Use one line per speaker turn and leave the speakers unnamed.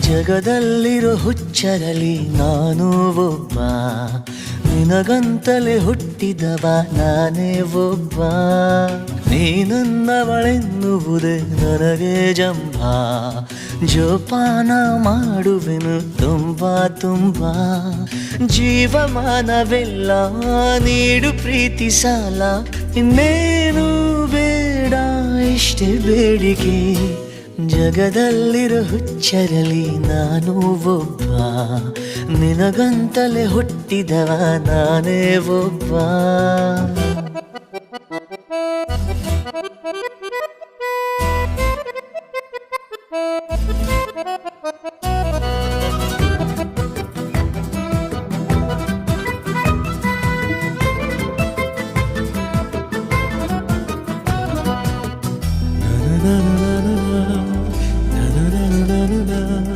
ಜಗದಲ್ಲಿರೋ ಹುಚ್ಚರಲಿ ನಾನು ಒಬ್ಬ, ನಿನಗಂತಲೇ ಹುಟ್ಟಿದವ ನಾನೇ ಒಬ್ಬ. ನೀನನ್ನವಳೆನ್ನುವುದೇ ನನಗೆ ಜಂಭ, ಜೋಪಾನ ಮಾಡುವೆನು ತುಂಬ ತುಂಬ. ಜೀವಮಾನವೆಲ್ಲ ನೀಡು ಪ್ರೀತಿ ಸಾಲ, ಇನ್ನೇನು ಬೇಡ ಇಷ್ಟೇ ಬೇಡಿಕೆ. ಜಗದಲ್ಲಿರೋ ಹುಚ್ಚರಲಿ ನಾನು ಒಬ್ಬ, ನಿನಗಂತಲೇ ಹುಟ್ಟಿದವ ನಾನೇ ಒಬ್ಬ.